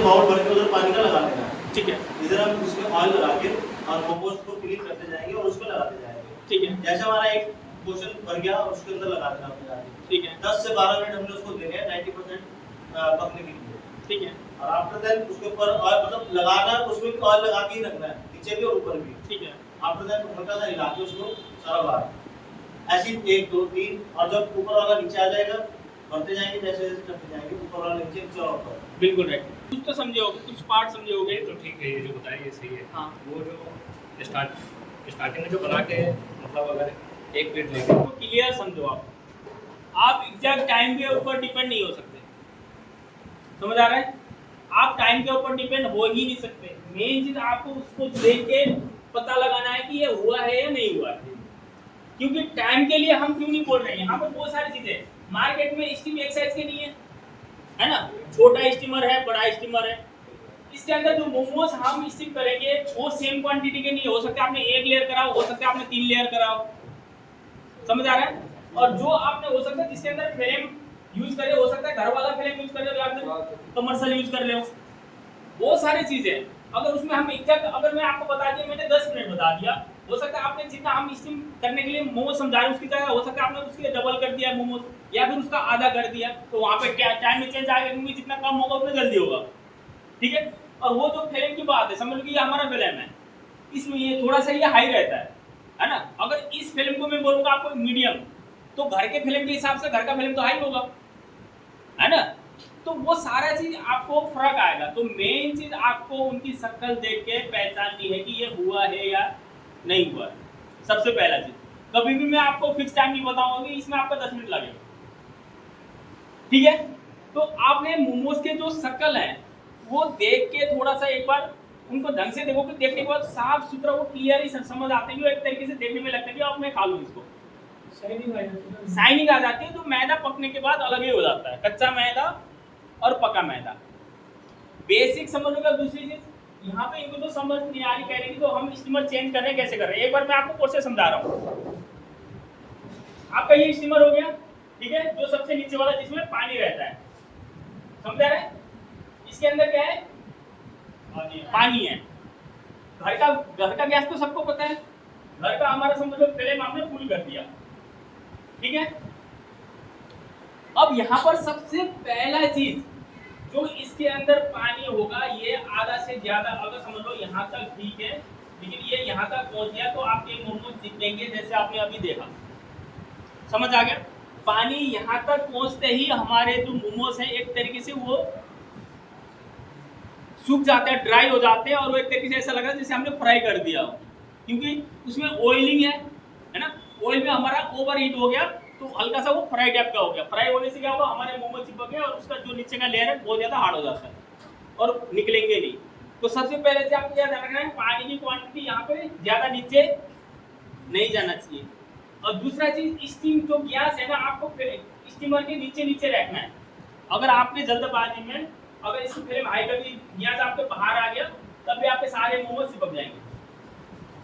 Bowl भर के उधर पानी का लगा देना है। ठीक है। इधर हम उसमें ऑयल लगा के और मोमोज को फिलिंग करते जाएंगे और उसको लगाते जाएंगे। ठीक है। जैसे हमारा एक पोर्शन भर गया और उसके अंदर लगा देना अपने जाके। ठीक है। 10 से 12 मिनट हमने उसको देने हैं 90% पकने के लिए। ठीक है। और आफ्टर दैट उसके ऊपर ऑयल मतलब लगाना, उसमें भी ऑयल लगा के ही रखना है, नीचे भी और ऊपर भी। ठीक है। आफ्टर दैट हल्का सा हिला के उसको सारा बार ऐसे 1 2 3 और जब ऊपर वाला नीचे आ जाएगा बढ़ते जाएंगे, जैसे जैसे करते जाएंगे ऊपर वाला नीचे और ऊपर। बिल्कुल राइट। कुछ तो समझे होगे, कुछ पार्ट समझे होगे। तो ठीक है, ये जो बताया ये सही है। हाँ। वो जो स्टार्टिंग में जो बना के मतलब अगर एक प्लेट लेंगे तो क्लियर समझो आप एग्जैक्ट टाइम के ऊपर डिपेंड नहीं हो सकते। समझ आ रहा है? आप टाइम के ऊपर डिपेंड हो ही नहीं सकते। मेन चीज आपको उसको देख के पता लगाना है कि ये हुआ है या नहीं हुआ है। क्योंकि टाइम के लिए हम क्यों नहीं बोल रहे हैं, यहाँ पर बहुत सारी चीजें मार्केट में स्टीम एक साइज के नहीं है ना। छोटा स्टीमर है, बड़ा स्टीमर है। इसके अंदर जो मोमोज हम स्टीम करेंगे वो सेम क्वांटिटी के नहीं हो सकते। आपने 1 लेयर कराओ, हो सकता है आपने 3 लेयर कराओ। समझ आ रहा है? और जो आपने हो सकता है जिसके अंदर फ्लेम यूज करे, हो सकता है घर वाला फ्लेम यूज कर रहे हो या फिर कमर्शियल यूज कर रहे हो। वो सारी चीजें अगर उसमें हम एग्जैक्ट, अगर मैं आपको बता दिया, मैंने 10 मिनट बता दिया, हो सकता है आपने जितना हम स्टीम करने के लिए मोमोज समझा रहे हैं उसकी जगह हो सकता है आपने उसके डबल कर दिया मोमोज या फिर उसका आधा कर दिया, तो वहां पे क्या टाइम में चेंज आएगा, क्योंकि जितना कम होगा उतना जल्दी होगा। ठीक है। और वो जो फ्लेम की बात है, समझ लो कि ये हमारा फ्लेम है, इसमें ये थोड़ा सा ये हाई रहता है ना। अगर इस फिल्म को मैं बोलूंगा आपको मीडियम, तो घर के फिल्म के हिसाब से घर का फिल्म तो हाई होगा, है ना। तो वो सारा चीज आपको फर्क आएगा। तो मेन चीज आपको उनकी शक्ल देख के पहचाननी है कि ये हुआ है या नहीं हुआ है। सबसे पहला चीज, कभी भी मैं आपको फिक्स टाइम नहीं बताऊंगा कि इसमें आपका 10 मिनट लगेगा। ठीक है। तो आपने मोमोज के जो शक्ल है वो देख के थोड़ा सा एक बार उनको ढंग से देखो, कि देखने के बाद साफ सुथरा वो क्लियर ही समझ आते हैं। एक तरीके से देखने में लगता है कि अब मैं खा लूं इसको, शाइनिंग आ जाती है। तो मैदा पकने के बाद अलग ही हो जाता है, कच्चा मैदा और पका मैदा। बेसिक समझ लो। दूसरी चीज यहाँ पे इनको तो समझ नहीं आ रही कह रही थी, तो हम स्टीमर चेंज करने कैसे कर रहे हैं, एक बार मैं आपको प्रोसेस समझा रहा हूँ। आपका ये स्टीमर हो गया, ठीक है, जो सबसे नीचे वाला जिसमें पानी रहता है, समझ रहे हैं? इसके अंदर क्या है? पानी है। घर का गैस तो सबको पता है। घर का हमारा समझ लो पहले हमने फुल कर दिया, ठीक है। अब यहाँ पर सबसे पहला चीज जो इसके अंदर पानी होगा, ये आधा से ज्यादा, अगर समझ लो यहाँ तक ठीक है, लेकिन ये यहाँ तक पहुंच गया तो आपके मोमोज दिखेंगे जैसे आपने अभी देखा। समझ आ गया? पानी यहाँ तक पहुंचते ही हमारे जो मोमोज हैं एक तरीके से वो सूख जाते हैं, ड्राई हो जाते हैं, और वो एक तरीके से ऐसा लग रहा है जैसे हमने फ्राई कर दिया हो, क्योंकि उसमें ऑयलिंग है ना। ऑयल में हमारा ओवर हीट हो गया तो हल्का सा वो फ्राई टाइप का हो गया। फ्राई होने से क्या होगा, हमारे मोमोज चिपक गए और उसका जो नीचे का लेयर है बहुत ज्यादा हार्ड हो जाता है और निकलेंगे नहीं। तो सबसे पहले से आपको याद रखना है पानी की क्वांटिटी यहाँ पे ज्यादा नीचे नहीं जाना चाहिए। और दूसरा चीज, स्टीम जो गैस है ना, आपको स्टीमर के नीचे नीचे रखना है। अगर आपने जल्दबाजी में अगर इसकी फ्लेम हाई कर दी, गैस आपके बाहर आ गया, तब भी आपके सारे मोमोज चिपक जाएंगे,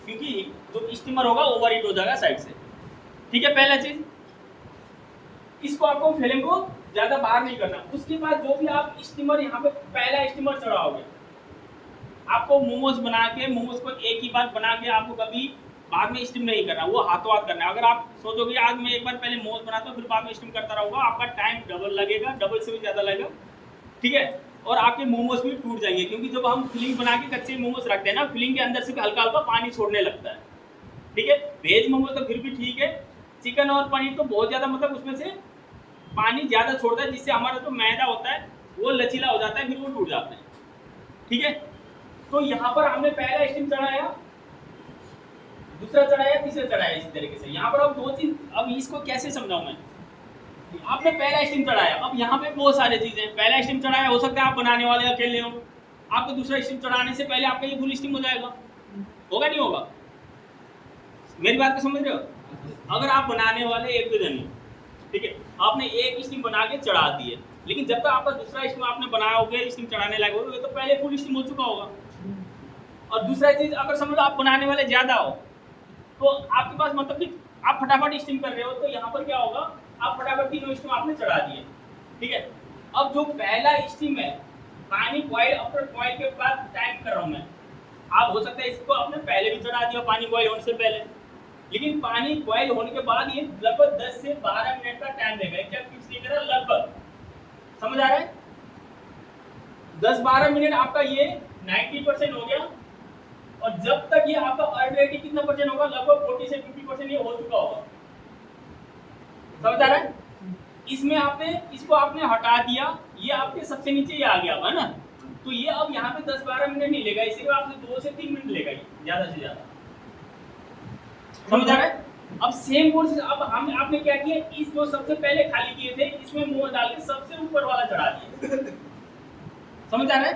क्योंकि जो स्टीमर होगा ओवर हीट हो जाएगा साइड से। ठीक है, पहला चीज इसको आपको फ्लेम को ज्यादा बाहर नहीं करना। उसके बाद जो भी आप स्टीमर यहाँ पे पहला स्टीमर चढ़ाओगे, आपको मोमोज बना के मोमोज को एक ही बार बना के आपको कभी बाद में स्टीम नहीं करना, वो हाथों हाथ करना है। अगर आप सोचोगे आज मैं एक बार पहले मोमोज बनाता हूँ फिर बाद में स्टीम करता रहूंगा, आपका टाइम डबल लगेगा, डबल से भी ज्यादा लगेगा। ठीक है, और आपके मोमोज भी टूट जाएंगे, क्योंकि जब हम फिलिंग बना के कच्चे मोमोज रखते हैं ना, फिलिंग के अंदर से भी हल्का हल्का पानी छोड़ने लगता है। ठीक है, वेज मोमोज तो फिर भी ठीक है, चिकन और पनीर तो बहुत ज्यादा मतलब उसमें से पानी ज्यादा छोड़ता है, जिससे हमारा जो मैदा होता है वो लचीला हो जाता है, फिर वो टूट जाता है। ठीक है, तो यहाँ पर हमने पहला स्टीम चढ़ाया, दूसरा चढ़ाया, तीसरा चढ़ाया, इसी तरीके से। यहाँ पर अब दो चीज, अब इसको कैसे समझाऊं मैं। आपने पहला स्टीम चढ़ाया, अब यहाँ पे बहुत सारी चीजें। पहला स्टीम चढ़ाया, हो सकता है आप बनाने वाले अकेले हो, आपको दूसरा स्टीम चढ़ाने से पहले आपका ये फुल स्टीम हो जाएगा, होगा नहीं होगा? मेरी बात को समझ रहे हो? अगर आप बनाने वाले एक दो जन, ठीक है, आपने एक स्टीम बना के चढ़ा दी है, लेकिन जब तक आपका दूसरा स्टीम आपने बनाया होगा, स्टीम चढ़ाने लायक होगा, तो पहले फुल स्टीम हो चुका होगा। और दूसरा चीज, अगर समझ लो आप बनाने वाले ज्यादा हो, तो आपके पास मतलब कि आप फटाफट स्टीम कर रहे हो, तो यहाँ पर क्या होगा, आप फटाफट तीनों स्टीम आपने चढ़ा दिए। ठीक है, अब जो पहला स्टीम है पानी बॉयल आफ्टर बॉयल के बाद टाइम कर रहा हूँ मैं। आप हो सकता है इसको आपने पहले भी चढ़ा दिया पानी बॉयल होने से पहले, लेकिन पानी बॉयल होने के बाद ये लगभग 10 से 12 मिनट का टाइम लेगा। क्या फिक्स नहीं करा, लगभग, समझ आ रहा है? 10-12 मिनट आपका ये 90% हो गया, और जब तक ये आपका ऑलरेडी कितना परसेंट होगा, लगभग 40 से 50% ये हो चुका होगा। समझ आ रहा है? इसमें आपने इसको आपने हटा दिया, ये आपके सबसे नीचे ये आ गया है ना, तो ये अब यहाँ पे 10-12 मिनट नहीं लेगा, इसीलिए आपने 2 से 3 मिनट लेगा ये ज्यादा से ज्यादा। समझ आ रहा है? अब सेम प्रोसेस अब हम आपने क्या किया, इस जो सबसे पहले खाली किए थे इसमें मोमो डाल के सबसे ऊपर वाला चढ़ा दिया। समझ आ रहा है?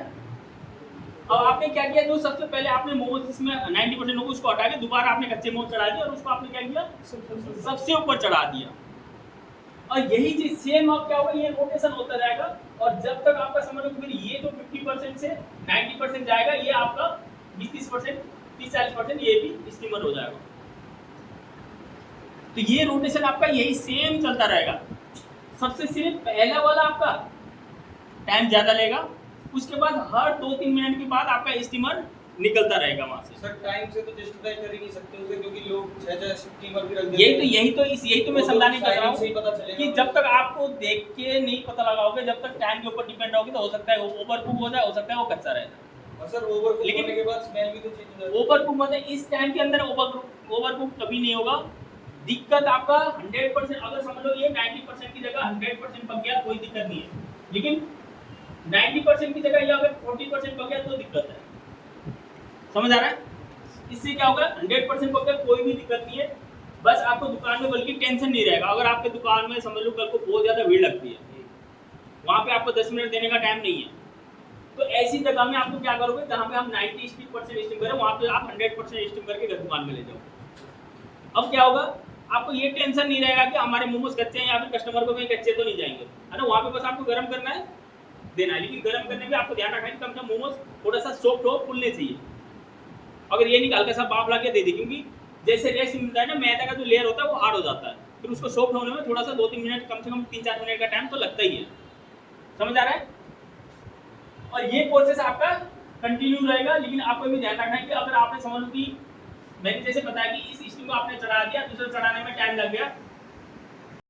अब आपने क्या किया, जो सबसे पहले आपने मोमोज इसमें 90% होगा उसको हटा के दोबारा आपने कच्चे मोमोज चढ़ा दिया, और उसको आपने क्या किया, सबसे ऊपर चढ़ा दिया। और यही चीज सेम अब क्या होगा, ये रोटेशन होता जाएगा, और जब तक आपका समझ लो फिर ये जो 50% से 90% जाएगा, ये आपका 20-30%, 30-40% ये भी स्टीमर हो जाएगा। तो ये रोटेशन आपका यही सेम चलता रहेगा। सबसे सिर्फ पहला वाला आपका टाइम ज्यादा लेगा, उसके बाद हर 2-3 मिनट के बाद आपका स्टीमर निकलता रहेगा वहां से। सर टाइम से तो जस्टिफाई कर ही नहीं सकते उसे, क्योंकि लोग 6 स्टीमर भी रख देते हैं। यही तो मैं समझाने का रहा से ही पता हूँ चलेगा कि जब तक आपको देख के नहीं पता लगाओगे, जब तक टाइम के ऊपर डिपेंड रहोगे, तो हो सकता है वो ओवरकुक हो जाए, हो सकता है वो कच्चा रहे। और सर ओवरकुक लेकिन- होने के बाद स्मेल भी तो चेंज हो जाती है। ओवरकुक मतलब इस टाइम के अंदर ओवरकुक कभी नहीं होगा। दिक्कत आपका 100%, अगर समझ लो ये 90% की जगह 100% पक गया, कोई दिक्कत नहीं है, लेकिन 90% की जगह ये अगर 40% पक गया तो दिक्कत है। समझ आ रहा है? इससे क्या होगा, 100% पक गया कोई भी दिक्कत नहीं है, बस आपको दुकान में बल्कि टेंशन नहीं रहेगा। अगर आपके दुकान में समझ लो कल को बहुत ज़्यादा भीड़ लगती है, वहाँ पे आपको 10 मिनट देने का टाइम नहीं है, तो ऐसी जगह में आपको क्या करोगे, जहाँ पे हम 90% स्टीम करें, वहाँ पे आप 100% स्टीम करके घर दुकान में ले जाओ। अब क्या होगा, आपको ये टेंशन नहीं रहेगा कि हमारे मोमोज कच्चे हैं या फिर कस्टमर को कहीं कच्चे तो नहीं जाएंगे, है ना। वहाँ पे बस आपको गर्म करना है, देना है, लेकिन गर्म करने में आपको ध्यान रखना है कि कम से कम मोमोज थोड़ा सा सॉफ्ट हो, फूलने चाहिए। अगर ये नहीं हल्का सा बाप ला के दे दी, क्योंकि जैसे रेस्ट मिलता है ना, मैदा का जो लेयर होता है वो हार्ड हो जाता है, फिर उसको सॉफ्ट होने में थोड़ा सा 2-3 मिनट, कम से कम 3-4 मिनट का टाइम तो लगता ही है। समझ आ रहा है? और ये प्रोसेस आपका कंटिन्यू रहेगा, लेकिन आपको भी ध्यान रखना है कि अगर आपने समझ लो कि मैंने जैसे बताया कि इस स्टीम को आपने चढ़ा दिया, दूसरे चढ़ाने में टाइम लग गया,